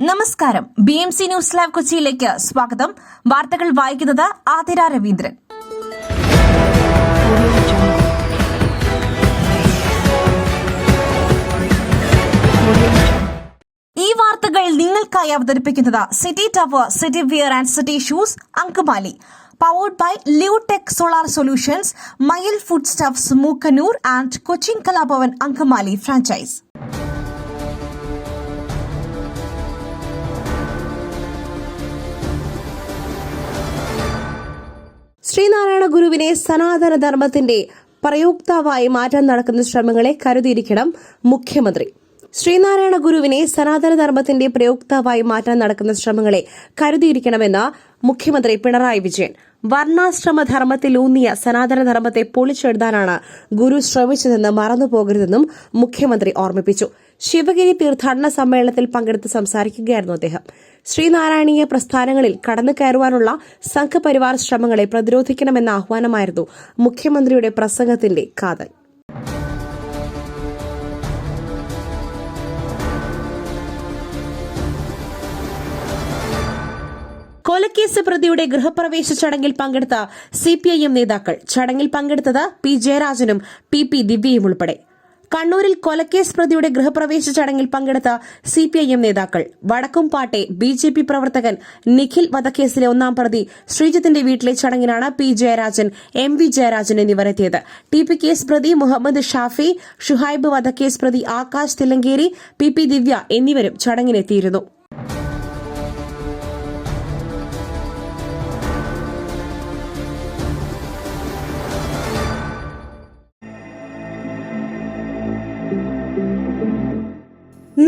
നമസ്കാരം. BMC news live കൊച്ചിയിലേക്ക് സ്വാഗതം. വാർത്തകൾ വായിക്കുന്നത് ആതിര രവീന്ദ്രൻ. ഈ വാർത്തകൾ നിങ്ങൾക്കായി അവതരിപ്പിക്കുന്നത് city tower, city wear and city shoes, Angamaly. Powered by Leotech Solar Solutions, Mayil Foodstuffs, Mookanur and Cochin Kalabavan Ankamali franchise. Sreenarayana ഗുരുവിനെ സനാതന ധർമ്മത്തിന്റെ പ്രയോക്താവായി മാറ്റാൻ നടക്കുന്ന ശ്രമങ്ങളെ കരുതിയിരിക്കണം മുഖ്യമന്ത്രി. ശ്രീനാരായണ ഗുരുവിനെ സനാതന ധർമ്മത്തിന്റെ പ്രയോക്താവായി മാറ്റാൻ നടക്കുന്ന ശ്രമങ്ങളെ കരുതിയിരിക്കണമെന്ന് മുഖ്യമന്ത്രി പിണറായി വിജയൻ. വർണ്ണാശ്രമ ധർമ്മത്തിലൂന്നിയ സനാതന ധർമ്മത്തെ പൊളിച്ചെഴുതാനാണ് ഗുരു ശ്രമിച്ചതെന്ന് മറന്നുപോകരുതെന്നും മുഖ്യമന്ത്രി ഓർമ്മിപ്പിച്ചു. ശിവഗിരി തീർത്ഥാടന സമ്മേളനത്തിൽ പങ്കെടുത്ത് സംസാരിക്കുകയായിരുന്നു അദ്ദേഹം. ശ്രീനാരായണീയ പ്രസ്ഥാനങ്ങളിൽ കടന്നു കയറുവാനുള്ള സംഘപരിവാർ ശ്രമങ്ങളെ പ്രതിരോധിക്കണമെന്ന ആഹ്വാനമായിരുന്നു മുഖ്യമന്ത്രിയുടെ പ്രസംഗത്തിന്റെ കാതൽ. കൊലക്കേസ് പ്രതിയുടെ ഗൃഹപ്രവേശ ചടങ്ങിൽ പങ്കെടുത്ത CPIM നേതാക്കൾ. ചടങ്ങിൽ പങ്കെടുത്തത് P. ജയരാജനും PP ദിവ്യയും ഉൾപ്പെടെ. കണ്ണൂരിൽ കൊലക്കേസ് പ്രതിയുടെ ഗൃഹപ്രവേശ ചടങ്ങിൽ പങ്കെടുത്ത CPIM നേതാക്കൾ. വടക്കുംപാട്ടെ BJP പ്രവർത്തകൻ നിഖിൽ വധക്കേസിലെ ഒന്നാം പ്രതി ശ്രീജിത്തിന്റെ വീട്ടിലെ ചടങ്ങിനാണ് P. ജയരാജൻ, MV ജയരാജൻ എന്നിവരെത്തിയത്. TP കേസ് പ്രതി മുഹമ്മദ് ഷാഫി, ഷുഹൈബ് വധക്കേസ് പ്രതി ആകാശ് തില്ലങ്കേരി, PP ദിവ്യ എന്നിവരും ചടങ്ങിനെത്തിയിരുന്നു.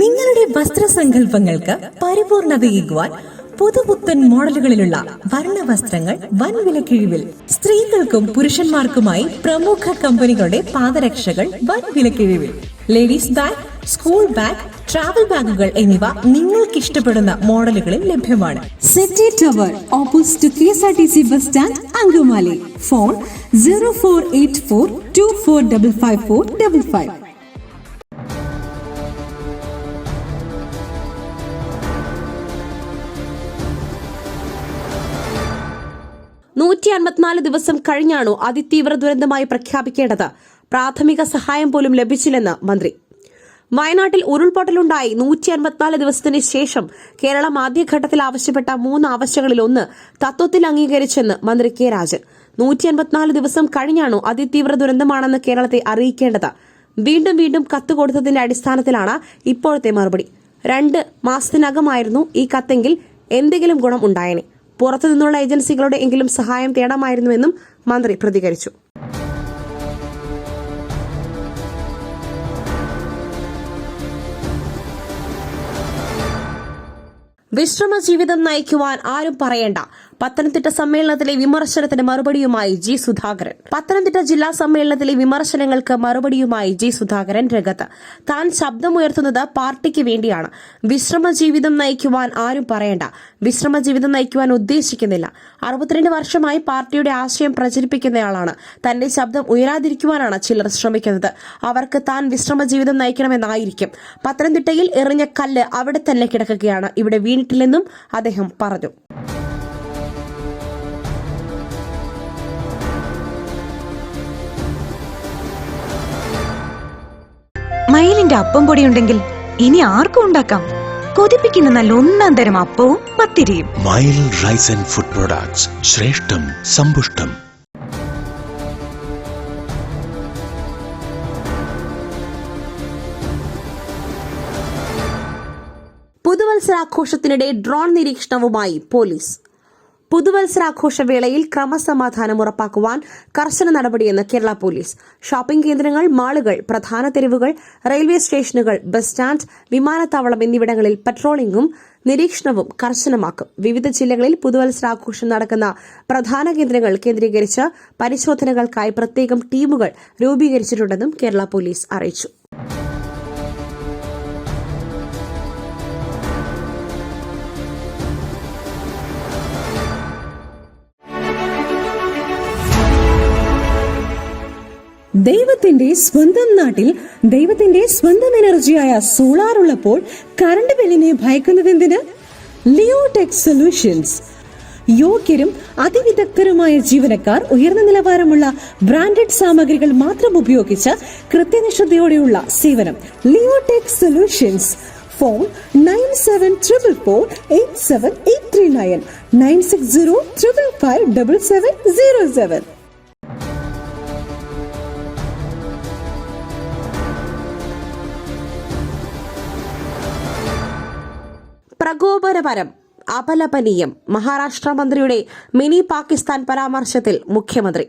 നിങ്ങളുടെ വസ്ത്രസങ്കല്പങ്ങൾക്ക് പരിപൂർണതയേകുവാൻ പുതുപുത്തൻ മോഡലുകളിലുള്ള വർണ്ണവസ്ത്രങ്ങൾ വൻ വിലക്കിഴിവിൽ. സ്ത്രീകൾക്കും പുരുഷന്മാർക്കുമായി പ്രമുഖ കമ്പനികളുടെ പാദരക്ഷകൾ വൻ വിലക്കിഴിവിൽ. Ladies bag, school bag, travel ബാഗുകൾ എന്നിവ നിങ്ങൾക്ക് ഇഷ്ടപ്പെടുന്ന മോഡലുകളിൽ ലഭ്യമാണ്. City tower, opposite KSRTC bus stand, Angamaly. Phone 0484245555. 154 ദിവസം കഴിഞ്ഞാണോ അതിതീവ്ര ദുരന്തമായി പ്രഖ്യാപിക്കേണ്ടത്? പ്രാഥമിക സഹായം പോലും ലഭിച്ചില്ലെന്ന് മന്ത്രി. വയനാട്ടിൽ ഉരുൾപൊട്ടലുണ്ടായി 154 ദിവസത്തിന് ശേഷം കേരളം ആദ്യഘട്ടത്തിൽ ആവശ്യപ്പെട്ട 3 ആവശ്യങ്ങളിൽ ഒന്ന് തത്വത്തിൽ അംഗീകരിച്ചെന്ന് മന്ത്രി K. രാജൻ. 154 ദിവസം കഴിഞ്ഞാണോ അതിതീവ്ര ദുരന്തമാണെന്ന് കേരളത്തെ അറിയിക്കേണ്ടത്? വീണ്ടും വീണ്ടും കത്ത് കൊടുത്തതിന്റെ അടിസ്ഥാനത്തിലാണ് ഇപ്പോഴത്തെ മറുപടി. 2 മാസത്തിനകമായിരുന്നു ഈ കത്തെങ്കിൽ എന്തെങ്കിലും ഗുണം ഉണ്ടായേനെ. പുറത്തുനിന്നുള്ള ഏജൻസികളുടെ എങ്കിലും സഹായം തേടാമായിരുന്നുവെന്നും മന്ത്രി പ്രതികരിച്ചു. വിശ്രമ ജീവിതം നയിക്കുവാൻ ആരും പറയേണ്ട. പത്തനംതിട്ട സമ്മേളനത്തിലെ വിമർശനത്തിന് മറുപടിയുമായി G. സുധാകരൻ. പത്തനംതിട്ട ജില്ലാ സമ്മേളനത്തിലെ വിമർശനങ്ങൾക്ക് മറുപടിയുമായി G. സുധാകരൻ രംഗത്ത്. താൻ ശബ്ദമുയർത്തുന്നത് പാർട്ടിക്ക് വേണ്ടിയാണ്. വിശ്രമ ജീവിതം നയിക്കുവാൻ ആരും പറയേണ്ട. വിശ്രമ ജീവിതം നയിക്കുവാൻ ഉദ്ദേശിക്കുന്നില്ല. 62 വർഷമായി പാർട്ടിയുടെ ആശയം പ്രചരിപ്പിക്കുന്നയാളാണ്. തന്റെ ശബ്ദം ഉയരാതിരിക്കുവാനാണ് ചിലർ ശ്രമിക്കുന്നത്. അവർക്ക് താൻ വിശ്രമ ജീവിതം നയിക്കണമെന്നായിരിക്കും. പത്തനംതിട്ടയിൽ എറിഞ്ഞ കല്ല് അവിടെ തന്നെ കിടക്കുകയാണ്, ഇവിടെ വീണിട്ടില്ലെന്നും അദ്ദേഹം പറഞ്ഞു. മയിലിന്റെ അപ്പം പൊടിയുണ്ടെങ്കിൽ ഇനി ആർക്കും ഉണ്ടാക്കാം. കൊതിപ്പിക്കുന്ന നല്ല ഒന്നാം തരം അപ്പവും പത്തിരിയും. മയിൽ റൈസ് ആൻഡ് ഫുഡ് പ്രൊഡക്ട്സ്, ശ്രേഷ്ഠം സമ്പുഷ്ടം. പുതുവത്സരാഘോഷത്തിനിടെ ഡ്രോൺ നിരീക്ഷണവുമായി പോലീസ്. പുതുവത്സരാഘോഷവേളയിൽ ക്രമസമാധാനം ഉറപ്പാക്കുവാൻ കർശന നടപടിയെന്ന് കേരള പോലീസ്. ഷോപ്പിംഗ് കേന്ദ്രങ്ങൾ, മാളുകൾ, പ്രധാന തെരുവുകൾ, റെയിൽവേ സ്റ്റേഷനുകൾ, ബസ് സ്റ്റാൻഡ്, വിമാനത്താവളം എന്നിവിടങ്ങളിൽ പട്രോളിംഗും നിരീക്ഷണവും കർശനമാക്കും. വിവിധ ജില്ലകളിൽ പുതുവത്സരാഘോഷം നടക്കുന്ന പ്രധാന കേന്ദ്രങ്ങൾ കേന്ദ്രീകരിച്ച് പരിശോധനകൾക്കായി പ്രത്യേകം ടീമുകൾ രൂപീകരിച്ചിട്ടുണ്ടെന്നും കേരള പോലീസ് അറിയിച്ചു. ദൈവത്തിന്റെ സ്വന്തം നാട്ടിൽ ദൈവത്തിന്റെ സ്വന്തം എനർജിയായ സോളാർ ഉള്ളപ്പോൾ കറണ്ട് ബില്ലിനെ ഭയക്കുന്നതെന്തിന്? Leotech solutions. യോഗ്യരും അതിവിദഗ്ധരുമായ ജീവനക്കാർ ഉയർന്ന നിലവാരമുള്ള ബ്രാൻഡഡ് സാമഗ്രികൾ മാത്രം ഉപയോഗിച്ച് കൃത്യനിഷ്ഠയോടെയുള്ള സേവനം. Leotech solutions. ഫോൺ 9744487839 9605557707. പ്രകോപനപരം, അപലപനീയം. മഹാരാഷ്ട്ര മന്ത്രിയുടെ മിനി പാകിസ്ഥാൻ പരാമർശത്തിൽ മുഖ്യമന്ത്രി.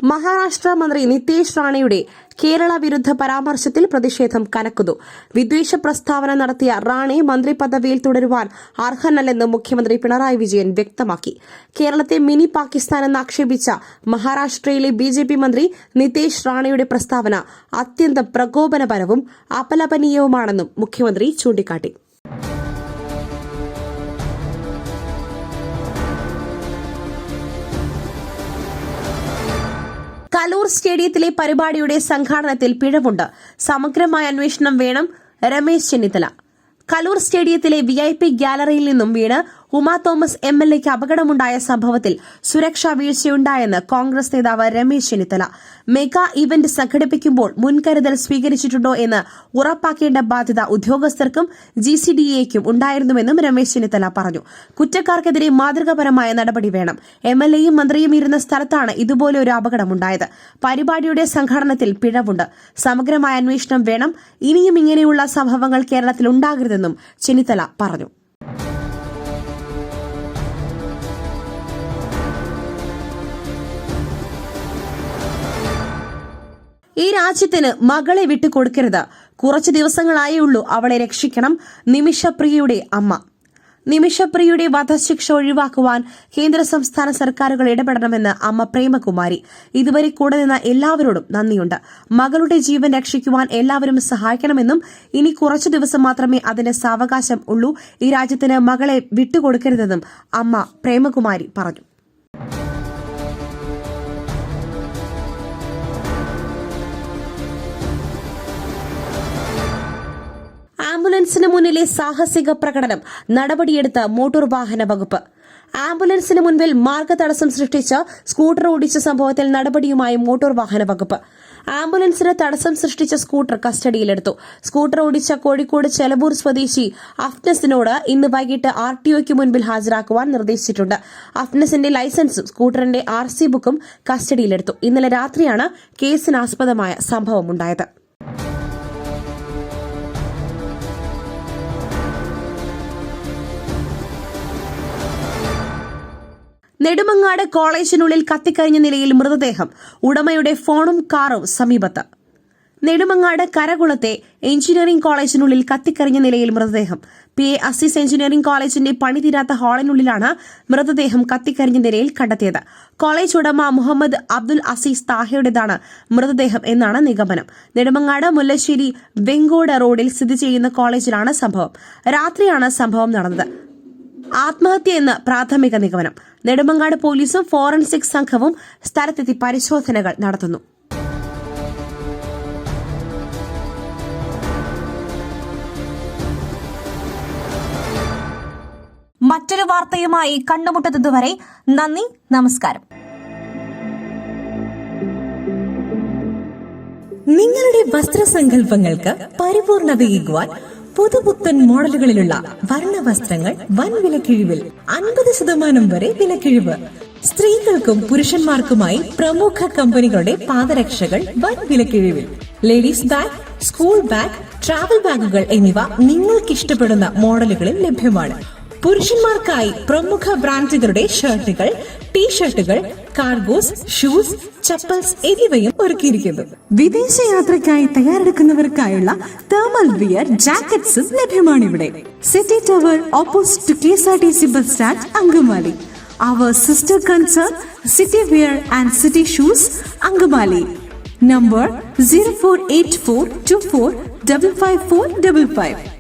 മഹാരാഷ്ട്ര മന്ത്രി നിതേഷ് റാണയുടെ കേരള വിരുദ്ധ പരാമർശത്തിൽ പ്രതിഷേധം കനക്കുന്നു. വിദ്വേഷ പ്രസ്താവന നടത്തിയ റാണെ മന്ത്രി പദവിയിൽ തുടരുവാൻ അർഹനല്ലെന്ന് മുഖ്യമന്ത്രി പിണറായി വിജയൻ വ്യക്തമാക്കി. കേരളത്തെ മിനി പാകിസ്ഥാൻ എന്ന് ആക്ഷേപിച്ച മഹാരാഷ്ട്രയിലെ BJP മന്ത്രി നിതേഷ് റാണയുടെ പ്രസ്താവന അത്യന്തം പ്രകോപനപരവും അപലപനീയവുമാണെന്നും മുഖ്യമന്ത്രി ചൂണ്ടിക്കാട്ടി. കലൂർ സ്റ്റേഡിയത്തിലെ പരിപാടിയുടെ സംഘാടനത്തിൽ പിഴവുണ്ട്, സമഗ്രമായ അന്വേഷണം വേണം രമേശ് ചെന്നിത്തല. കലൂർ സ്റ്റേഡിയത്തിലെ VIP ഗ്യാലറിയിൽ നിന്നും വീണ് ഉമാ തോമസ് MLAയ്ക്ക് അപകടമുണ്ടായ സംഭവത്തിൽ സുരക്ഷാ വീഴ്ചയുണ്ടായെന്ന് കോൺഗ്രസ് നേതാവ് രമേശ് ചെന്നിത്തല. മെഗാ ഇവന്റ് സംഘടിപ്പിക്കുമ്പോൾ മുൻകരുതൽ സ്വീകരിച്ചിട്ടുണ്ടോ എന്ന് ഉറപ്പാക്കേണ്ട ബാധ്യത ഉദ്യോഗസ്ഥർക്കും GCDAയ്ക്കും ഉണ്ടായിരുന്നുവെന്നും രമേശ് ചെന്നിത്തല പറഞ്ഞു. കുറ്റക്കാർക്കെതിരെ മാതൃകാപരമായ നടപടി വേണം. MLAയും മന്ത്രിയും ഇരുന്ന സ്ഥലത്താണ് ഇതുപോലെ ഒരു അപകടമുണ്ടായത്. പരിപാടിയുടെ സംഘാടനത്തിൽ പിഴവുണ്ട്, സമഗ്രമായ അന്വേഷണം വേണം. ഇനിയും ഇങ്ങനെയുള്ള സംഭവങ്ങൾ കേരളത്തിൽ ഉണ്ടാകരുതെന്നും ചെന്നിത്തല പറഞ്ഞു. ഈ രാജ്യത്തിന് മകളെ വിട്ടുകൊടുക്കരുത്. കുറച്ചു ദിവസങ്ങളായേ ഉള്ളൂ അവളെ രക്ഷിക്കണം. നിമിഷപ്രിയയുടെ അമ്മ. നിമിഷപ്രിയയുടെ വധശിക്ഷ ഒഴിവാക്കുവാൻ കേന്ദ്ര സംസ്ഥാന സർക്കാരുകൾ ഇടപെടണമെന്ന് അമ്മ പ്രേമകുമാരി. ഇതുവരെ കൂടെ നിന്ന എല്ലാവരോടും നന്ദിയുണ്ട്. മകളുടെ ജീവൻ രക്ഷിക്കുവാൻ എല്ലാവരും സഹായിക്കണമെന്നും ഇനി കുറച്ചു ദിവസം മാത്രമേ അതിന് സാവകാശം ഉള്ളൂ. ഈ രാജ്യത്തിന് മകളെ വിട്ടുകൊടുക്കരുതെന്നും അമ്മ പ്രേമകുമാരി പറഞ്ഞു. ആംബുലൻസിന് മുന്നിലെ സാഹസിക പ്രകടനം, നടപടിയെടുത്ത മോട്ടോർ വാഹന വകുപ്പ്. ആംബുലൻസിന് മുൻപിൽ മാർഗതടസ്സം സൃഷ്ടിച്ച് സ്കൂട്ടർ ഓടിച്ച സംഭവത്തിൽ നടപടിയുമായി മോട്ടോർ വാഹന വകുപ്പ്. ആംബുലൻസിന് തടസ്സം സൃഷ്ടിച്ച സ്കൂട്ടർ കസ്റ്റഡിയിലെടുത്തു. സ്കൂട്ടർ ഓടിച്ച കോഴിക്കോട് ചെലവൂർ സ്വദേശി അഫ്നസിനോട് ഇന്ന് വൈകിട്ട് RTOയ്ക്ക് മുൻപിൽ ഹാജരാക്കുവാൻ നിർദ്ദേശിച്ചിട്ടുണ്ട്. അഫ്നസിന്റെ ലൈസൻസും സ്കൂട്ടറിന്റെ RC ബുക്കും കസ്റ്റഡിയിലെടുത്തു. ഇന്നലെ രാത്രിയാണ് കേസിനാസ്പദമായ സംഭവമുണ്ടായത്. നെടുമങ്ങാട് കോളേജിനുള്ളിൽ കത്തിക്കരിഞ്ഞ നിലയിൽ മൃതദേഹം. ഉടമയുടെ ഫോണും കാറും സമീപത്ത്. നെടുമങ്ങാട് കരകുളത്തെ എഞ്ചിനീയറിംഗ് കോളേജിനുള്ളിൽ കത്തിക്കരിഞ്ഞ നിലയിൽ മൃതദേഹം. PA അസീസ് എഞ്ചിനീയറിംഗ് കോളേജിന്റെ പണിതീരാത്ത ഹാളിനുള്ളിലാണ് മൃതദേഹം കത്തിക്കരിഞ്ഞ നിലയിൽ കണ്ടെത്തിയത്. കോളേജ് ഉടമ മുഹമ്മദ് അബ്ദുൽ അസീസ് താഹയുടേതാണ് മൃതദേഹം എന്നാണ് നിഗമനം. നെടുമങ്ങാട് മുല്ലശ്ശേരി വെങ്കോട് റോഡിൽ സ്ഥിതി ചെയ്യുന്ന കോളേജിലാണ് സംഭവം. രാത്രിയാണ് സംഭവം നടന്നത്. ആത്മഹത്യയെന്ന് പ്രാഥമിക നിഗമനം. നെടുമങ്ങാട് പോലീസും ഫോറൻസിക് സംഘവും സ്ഥലത്തെത്തി പരിശോധനകൾ നടത്തുന്നു. മറ്റൊരു വാർത്തയുമായി കണ്ടുമുട്ടുന്നതുവരെ നന്ദി, നമസ്കാരം. നിങ്ങളുടെ വസ്ത്രസങ്കല്പങ്ങൾക്ക് പരിപൂർണതയേകുവാൻ പുതുപുത്തൻ മോഡലുകളിലുള്ള വർണ്ണവസ്ത്രങ്ങൾ വൻ വിലക്കിഴിവിൽ 50% വരെ വിലക്കിഴിവ്. സ്ത്രീകൾക്കും പുരുഷന്മാർക്കുമായി പ്രമുഖ കമ്പനികളുടെ പാദരക്ഷകൾ വൻ വിലക്കിഴിവിൽ. Ladies bag, school bag, travel ബാഗുകൾ എന്നിവ നിങ്ങൾക്ക് ഇഷ്ടപ്പെടുന്ന മോഡലുകളിൽ ലഭ്യമാണ്. പുരുഷന്മാർക്കായി പ്രമുഖ ബ്രാൻഡുകളുടെ ഷർട്ടുകൾ, ടീഷർട്ടുകൾ, കാർഗോസ്, ഷൂസ്, ചപ്പൽസ് എന്നിവയും ഒരുക്കിയിരിക്കുന്നു. വിദേശയാത്രയ്ക്കായി തയ്യാറെടുക്കുന്നവർക്കായുള്ള തേർമൽ വിയർ ജാക്കറ്റ്സും ലഭ്യമാണിവിടെ. City tower opposite KSRTC bus stand, Angamaly. Our sister concern, City Wear and City Shoes, Angamali. Number 048424555455.